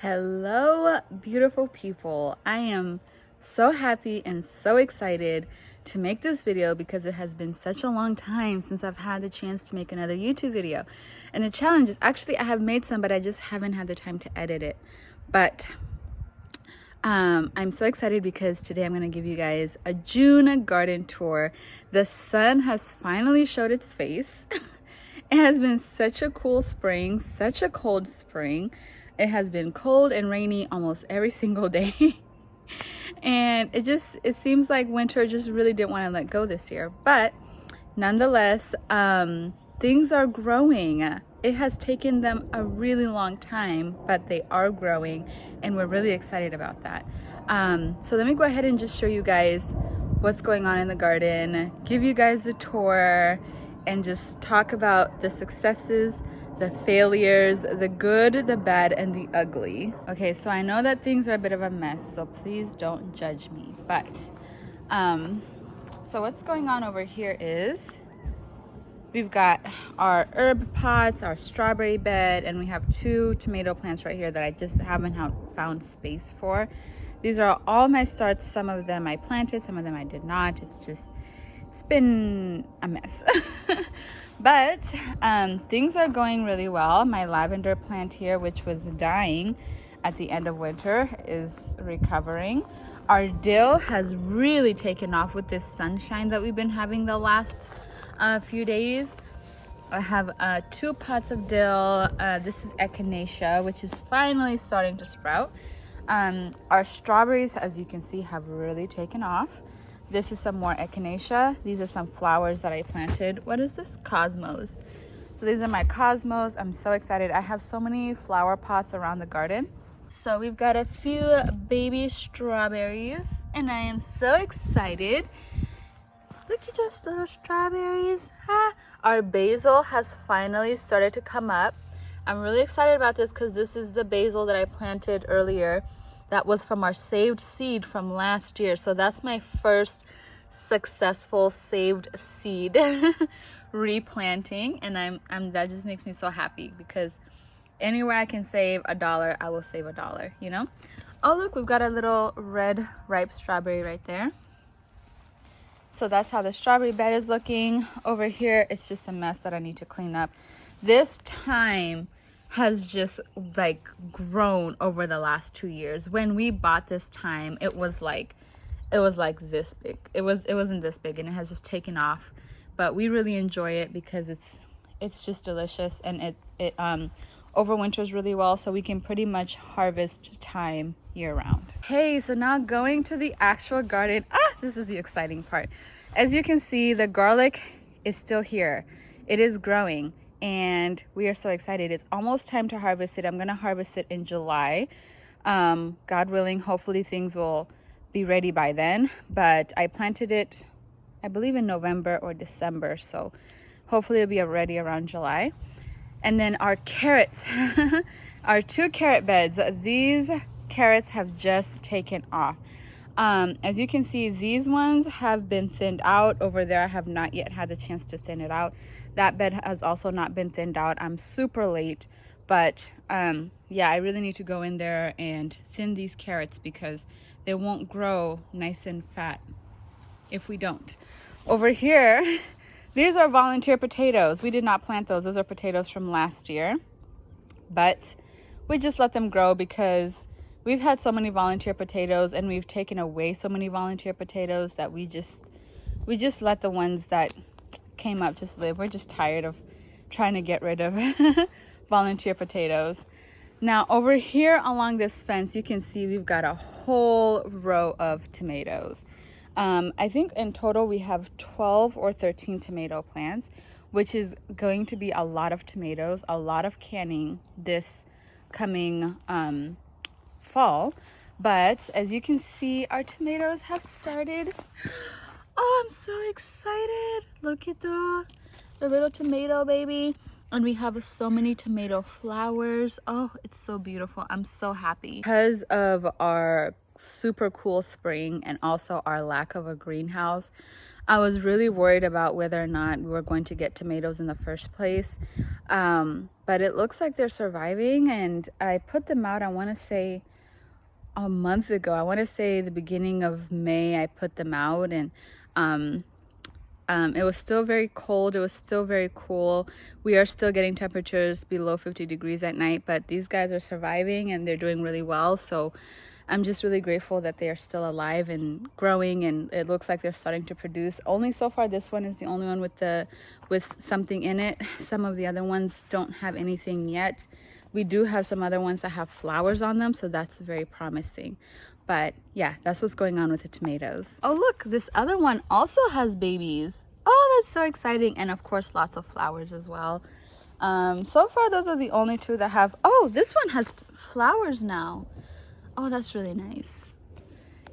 Hello, beautiful people. I am so happy and so excited to make this video because it has been such a long time since I've had the chance to make another YouTube video. And the challenge is actually I have made some, but I just haven't had the time to edit it. But I'm so excited because today I'm going to give you guys a June garden tour. The sun has finally showed its face. It has been such a cool spring, such a cold spring. It has been cold and rainy almost every single day. And it seems like winter just really didn't want to let go this year. But nonetheless, things are growing. It has taken them a really long time, but they are growing and we're really excited about that. So let me go ahead and just show you guys what's going on in the garden, give you guys a tour, and just talk about the successes, the failures, the good, the bad, and the ugly. Okay, so I know that things are a bit of a mess, so please don't judge me. But, so what's going on over here is we've got our herb pots, our strawberry bed, and we have 2 tomato plants right here that I just haven't found space for. These are all my starts. Some of them I planted, some of them I did not. It's been a mess. But things are going really well. My lavender plant here, which was dying at the end of winter, is recovering. Our dill has really taken off with this sunshine that we've been having the last few days. I have 2 pots of dill. This is echinacea, which is finally starting to sprout. Our strawberries, as you can see, have really taken off. This is some more echinacea. These are some flowers that I planted. What is this? Cosmos. So these are my cosmos. I'm so excited. I have so many flower pots around the garden. So we've got a few baby strawberries and I am so excited. Look at those little strawberries. Our basil has finally started to come up. I'm really excited about this because this is the basil that I planted earlier. That was from our saved seed from last year. So that's my first successful saved seed replanting. And that just makes me so happy because anywhere I can save $1, I will save $1, you know? Oh, look, we've got a little red ripe strawberry right there. So that's how the strawberry bed is looking. Over here, it's just a mess that I need to clean up. This thyme has just like grown over the last 2 years. When we bought this thyme, it was like this big. It wasn't this big, and it has just taken off. But we really enjoy it because it's just delicious, and it overwinters really well, so we can pretty much harvest thyme year round. Okay, so now going to the actual garden. This is the exciting part. As you can see, the garlic is still here. It is growing. And we are so excited. It's almost time to harvest it. I'm going to harvest it in July. God willing, hopefully things will be ready by then. But I planted it, I believe, in November or December. So hopefully it'll be ready around July. And then our carrots, our 2 carrot beds. These carrots have just taken off. As you can see, these ones have been thinned out. Over there, I have not yet had the chance to thin it out. That bed has also not been thinned out. I'm super late, but yeah, I really need to go in there and thin these carrots because they won't grow nice and fat if we don't. Over here, these are volunteer potatoes. We did not plant those. Those are potatoes from last year, but we just let them grow because we've had so many volunteer potatoes and we've taken away so many volunteer potatoes that we just let the ones that came up just live. We're just tired of trying to get rid of volunteer potatoes. Now over here along this fence, you can see we've got a whole row of tomatoes. I think in total we have 12 or 13 tomato plants, which is going to be a lot of tomatoes, a lot of canning this coming fall. But as you can see, our tomatoes have started. Oh, I'm so excited. Look at the little tomato baby. And we have so many tomato flowers. Oh, it's so beautiful. I'm so happy. Because of our super cool spring and also our lack of a greenhouse, I was really worried about whether or not we were going to get tomatoes in the first place. But it looks like they're surviving, and I put them out, I want to say a month ago. I want to say the beginning of May I put them out, and it was still very cold. It was still very cool. We are still getting temperatures below 50 degrees at night, but these guys are surviving and they're doing really well. So I'm just really grateful that they are still alive and growing, and it looks like they're starting to produce. Only so far, this one is the only one with something in it. Some of the other ones don't have anything yet. We do have some other ones that have flowers on them, so that's very promising. But yeah, that's what's going on with the tomatoes. Oh look, this other one also has babies. Oh, that's so exciting. And of course, lots of flowers as well. So far, those are the only two that have. Oh, this one has flowers now. Oh, that's really nice.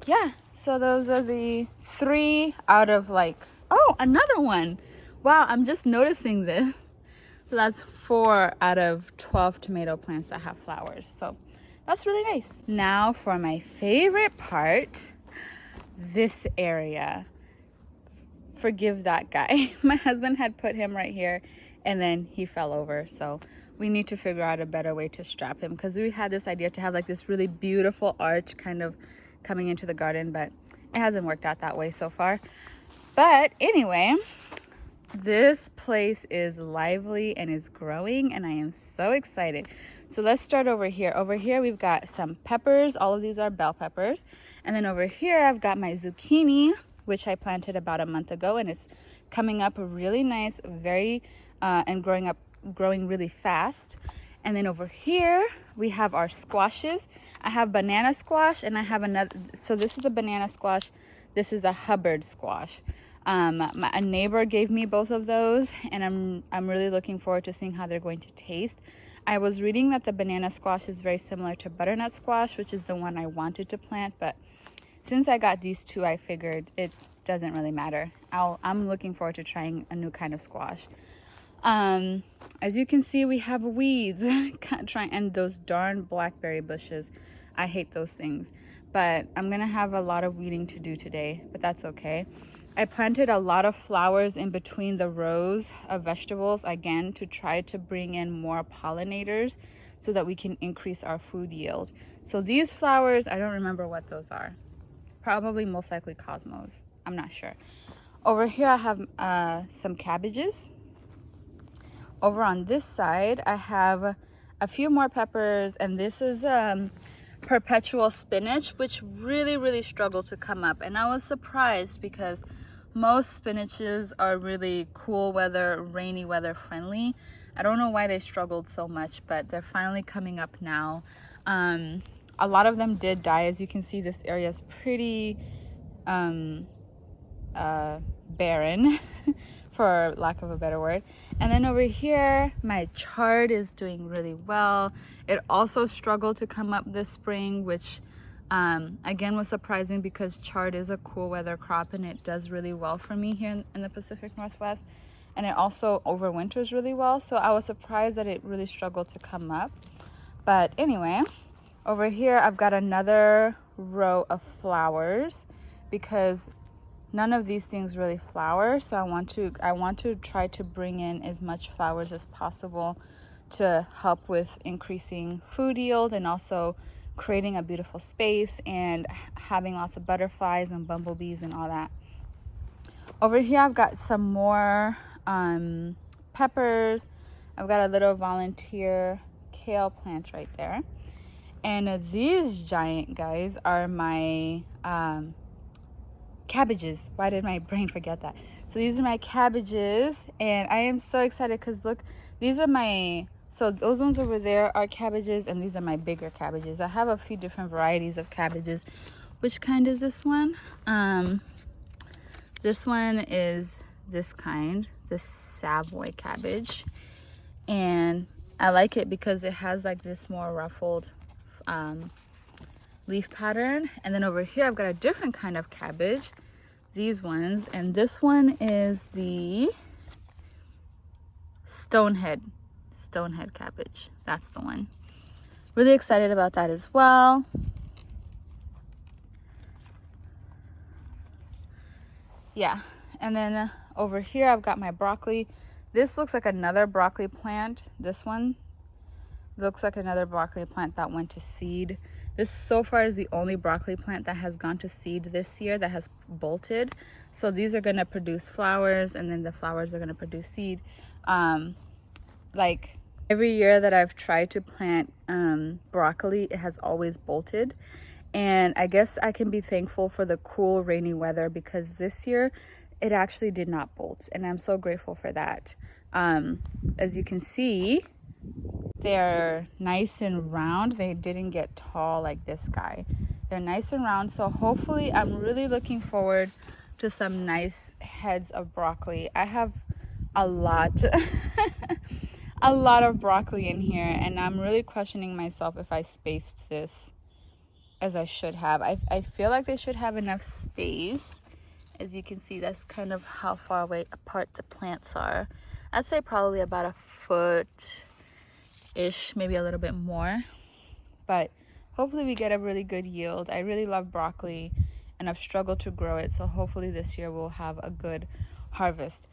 Yeah, so those are the 3 out of like, oh, another one. Wow, I'm just noticing this. So that's 4 out of 12 tomato plants that have flowers. So that's really nice. Now for my favorite part, this area. Forgive that guy. My husband had put him right here and then he fell over. So we need to figure out a better way to strap him, because we had this idea to have like this really beautiful arch kind of coming into the garden, but it hasn't worked out that way so far. But anyway, this place is lively and is growing, and I am so excited. So let's start over here. Over here we've got some peppers. All of these are bell peppers. And then over here I've got my zucchini, which I planted about a month ago, and it's coming up really nice, and growing really fast. And then over here we have our squashes. I have banana squash, and I have another. So this is a banana squash. This is a Hubbard squash. A neighbor gave me both of those, and I'm really looking forward to seeing how they're going to taste. I was reading that the banana squash is very similar to butternut squash, which is the one I wanted to plant, but since I got these two, I figured it doesn't really matter. I'm looking forward to trying a new kind of squash. As you can see, we have weeds and those darn blackberry bushes. I hate those things, but I'm gonna have a lot of weeding to do today, but that's okay. I planted a lot of flowers in between the rows of vegetables, again, to try to bring in more pollinators so that we can increase our food yield. So these flowers, I don't remember what those are. Probably most likely cosmos. I'm not sure. Over here I have some cabbages. Over on this side I have a few more peppers, and this is perpetual spinach, which really struggled to come up. And I was surprised because most spinaches are really cool weather, rainy weather friendly. I don't know why they struggled so much, but they're finally coming up now. A lot of them did die. As you can see, this area is pretty barren for lack of a better word. And then over here my chard is doing really well. It also struggled to come up this spring, which again was surprising because chard is a cool weather crop and it does really well for me here in the Pacific Northwest, and it also overwinters really well. So I was surprised that it really struggled to come up. But anyway, over here I've got another row of flowers because none of these things really flower, so I want to try to bring in as much flowers as possible to help with increasing food yield and also creating a beautiful space and having lots of butterflies and bumblebees and all that. Over here I've got some more peppers. I've got a little volunteer kale plant right there. And these giant guys are my cabbages. Why did my brain forget that? So these are my cabbages, and I am so excited because look, these are my, so those ones over there are cabbages, and these are my bigger cabbages. I have a few different varieties of cabbages. Which kind is this one? This one is this kind, the Savoy cabbage, and I like it because it has like this more ruffled leaf pattern. And then over here I've got a different kind of cabbage, these ones, and this one is the stonehead cabbage. That's the one. Really excited about that as well. Yeah, And then over here I've got my broccoli. This looks like another broccoli plant. This one looks like another broccoli plant that went to seed. This so far is the only broccoli plant that has gone to seed this year, that has bolted. So these are going to produce flowers, and then the flowers are going to produce seed. Like every year that I've tried to plant broccoli, it has always bolted. And I guess I can be thankful for the cool, rainy weather, because this year it actually did not bolt, and I'm so grateful for that. As you can see, they're nice and round. They didn't get tall like this guy. They're nice and round. So hopefully, I'm really looking forward to some nice heads of broccoli. I have a lot a lot of broccoli in here, and I'm really questioning myself if I spaced this as I should have. I feel like they should have enough space. As you can see, that's kind of how far away apart the plants are. I'd say probably about a foot-ish, maybe a little bit more. But hopefully we get a really good yield. I really love broccoli, and I've struggled to grow it, so hopefully this year we'll have a good harvest.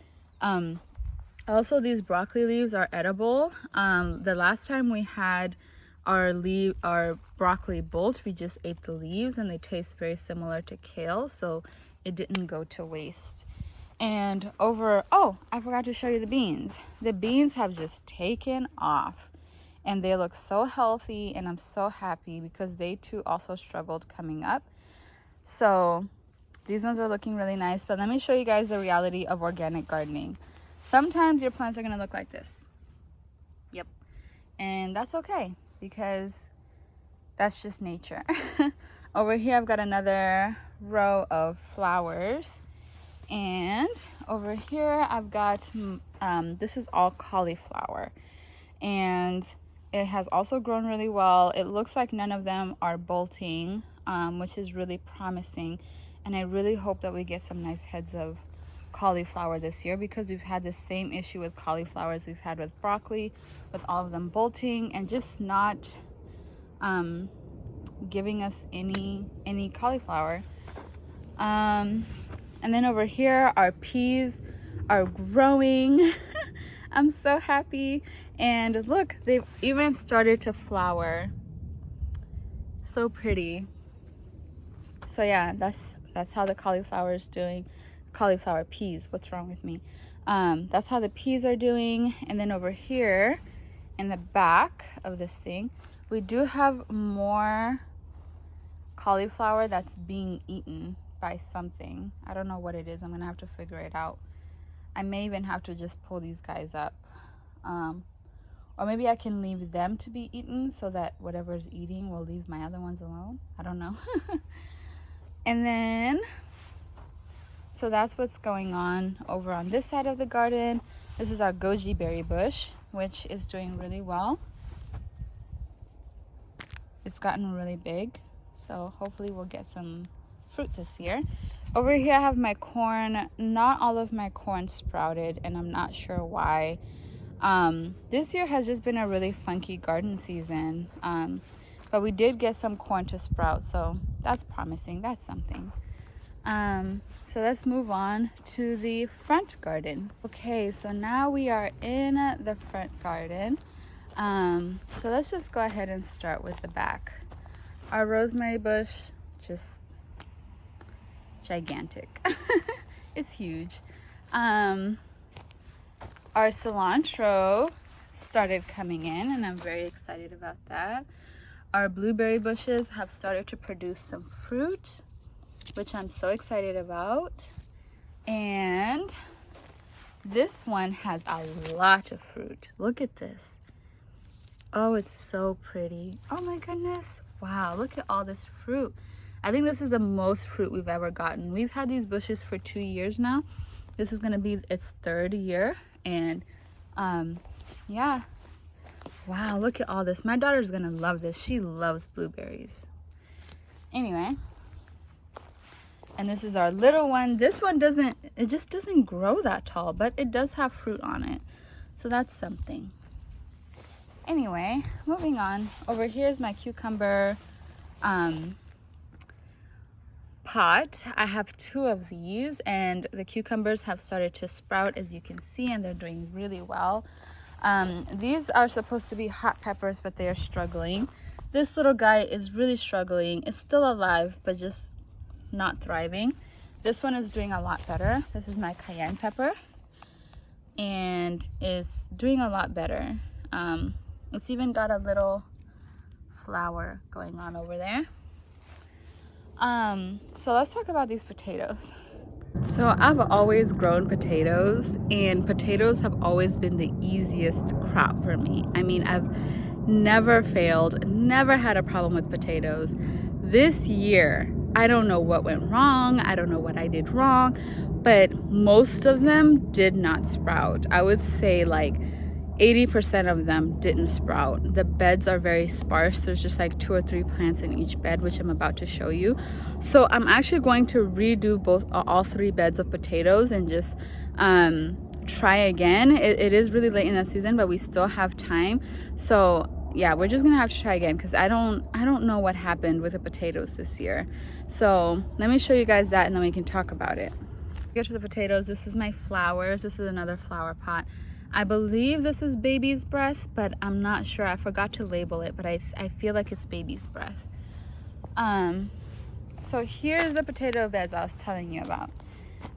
Also, these broccoli leaves are edible. The last time we had our broccoli bolt, we just ate the leaves, and they taste very similar to kale, so it didn't go to waste. And oh, I forgot to show you the beans. The beans have just taken off, and they look so healthy, and I'm so happy because they too also struggled coming up. So these ones are looking really nice. But let me show you guys the reality of organic gardening. Sometimes your plants are going to look like this. Yep. And that's okay, because that's just nature. Over here I've got another row of flowers, and over here I've got this is all cauliflower, and it has also grown really well. It looks like none of them are bolting, which is really promising, and I really hope that we get some nice heads of cauliflower this year, because we've had the same issue with cauliflower as we've had with broccoli, with all of them bolting and just not giving us any cauliflower. And then over here our peas are growing. I'm so happy, and look, they've even started to flower. So pretty. So yeah, that's how the cauliflower is doing. Cauliflower peas, what's wrong with me? That's how the peas are doing. And then over here in the back of this thing, we do have more cauliflower that's being eaten by something. I don't know what it is. I'm gonna have to figure it out. I may even have to just pull these guys up, or maybe I can leave them to be eaten so that whatever's eating will leave my other ones alone. I don't know. And then, so that's what's going on over on this side of the garden. This is our goji berry bush, which is doing really well. It's gotten really big, so hopefully we'll get some fruit this year. Over here I have my corn. Not all of my corn sprouted, and I'm not sure why. This year has just been a really funky garden season, but we did get some corn to sprout, so that's promising. That's something. So let's move on to the front garden. Okay, so now we are in the front garden. So let's just go ahead and start with the back. Our rosemary bush, just gigantic. It's huge. Our cilantro started coming in, and I'm very excited about that. Our blueberry bushes have started to produce some fruit, which I'm so excited about. And this one has a lot of fruit. Look at this. Oh, it's so pretty. Oh my goodness. Wow, look at all this fruit. I think this is the most fruit we've ever gotten. We've had these bushes for 2 years now. This is gonna be its 3rd year, and yeah. Wow, look at all this. My daughter's gonna love this. She loves blueberries. Anyway, and this is our little one. This one just doesn't grow that tall, but it does have fruit on it, so that's something. Anyway, moving on. Over here is my cucumber. pot, I have 2 of these, and the cucumbers have started to sprout, as you can see, and they're doing really well. These are supposed to be hot peppers, but they are struggling. This little guy is really struggling. It's still alive, but just not thriving. This one is doing a lot better. This is my cayenne pepper, and it's doing a lot better. It's even got a little flower going on over there. So let's talk about these potatoes. So I've always grown potatoes, and potatoes have always been the easiest crop for me. I mean, I've never failed, never had a problem with potatoes. This year, I don't know what went wrong. I don't know what I did wrong, but most of them did not sprout. I would say like 80% of them didn't sprout. The beds are very sparse. There's just like 2 or 3 plants in each bed, which I'm about to show you. So I'm actually going to redo all 3 beds of potatoes and just try again. It is really late in the season, but we still have time. So yeah, we're just gonna have to try again, because I don't know what happened with the potatoes this year. So let me show you guys that, and then we can talk about it. Get to the potatoes. This is my flowers. This is another flower pot. I believe this is baby's breath, but I'm not sure. I forgot to label it, but I feel like it's baby's breath. So here's the potato beds I was telling you about.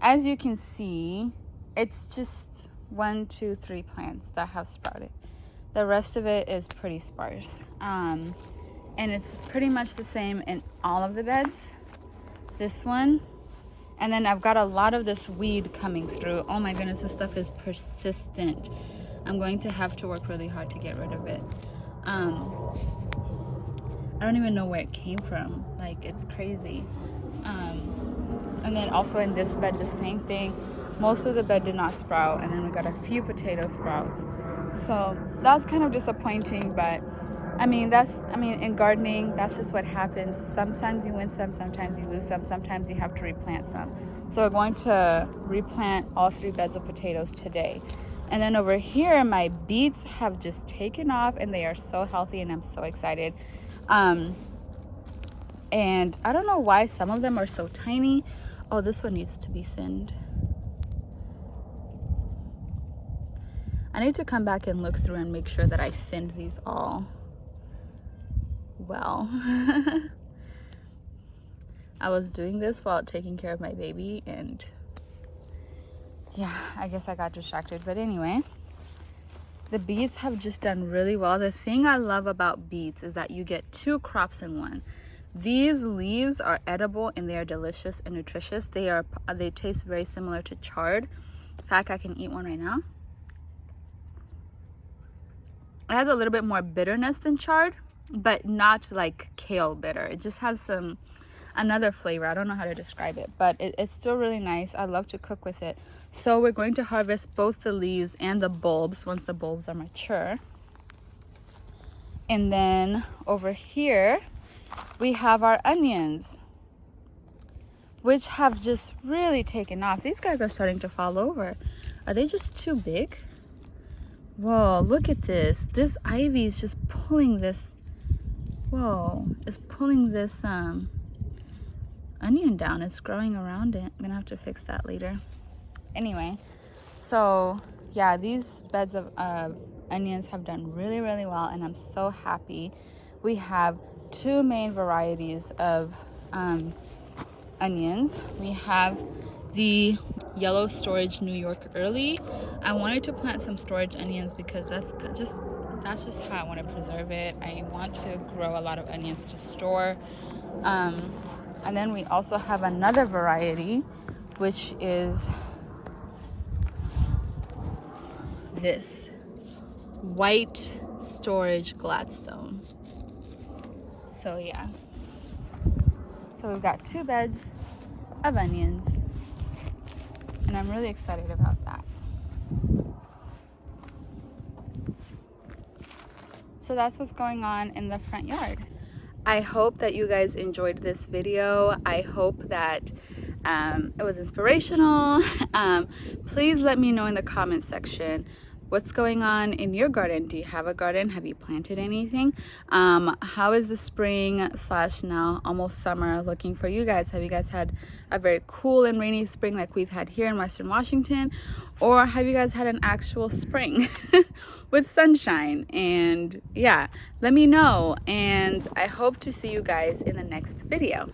As you can see, it's just 1, 2, 3 plants that have sprouted. The rest of it is pretty sparse. And it's pretty much the same in all of the beds. This one. And then I've got a lot of this weed coming through. Oh my goodness, this stuff is persistent. I'm going to have to work really hard to get rid of it. I don't even know where it came from. Like, it's crazy. And then also in this bed, the same thing. Most of the bed did not sprout, and then we got a few potato sprouts. So that's kind of disappointing, but I mean, in gardening, that's just what happens. Sometimes you win some, sometimes you lose some, sometimes you have to replant some. So we're going to replant all 3 beds of potatoes today. And then over here, my beets have just taken off, and they are so healthy, and I'm so excited. And I don't know why some of them are so tiny. Oh, this one needs to be thinned. I need to come back and look through and make sure that I thinned these all well. I was doing this while taking care of my baby, and yeah, I guess I got distracted. But anyway, the beets have just done really well. The thing I love about beets is that you get 2 crops in one. These leaves are edible, and they are delicious and nutritious. They taste very similar to chard. In fact, I can eat one right now. It has a little bit more bitterness than chard, but not like kale bitter. It just has another flavor. I don't know how to describe it, but it's still really nice. I love to cook with it. So we're going to harvest both the leaves and the bulbs once the bulbs are mature. And then over here, we have our onions, which have just really taken off. These guys are starting to fall over. Are they just too big? Whoa, look at this. This ivy is just pulling this. Whoa, it's pulling this onion down. It's growing around it. I'm gonna have to fix that later. Anyway, so yeah, these beds of onions have done really, really well, and I'm so happy. We have 2 main varieties of onions. We have the yellow storage New York early. I wanted to plant some storage onions because that's just how I want to preserve it. I want to grow a lot of onions to store. And then we also have another variety, which is this white storage Gladstone. So yeah, so we've got 2 beds of onions, and I'm really excited about that. So that's what's going on in the front yard. I hope that you guys enjoyed this video. I hope that it was inspirational. Please let me know in the comment section what's going on in your garden. Do you have a garden? Have you planted anything? How is the spring slash now almost summer looking for you guys? Have you guys had a very cool and rainy spring like we've had here in Western Washington? Or have you guys had an actual spring with sunshine? And yeah, let me know. And I hope to see you guys in the next video.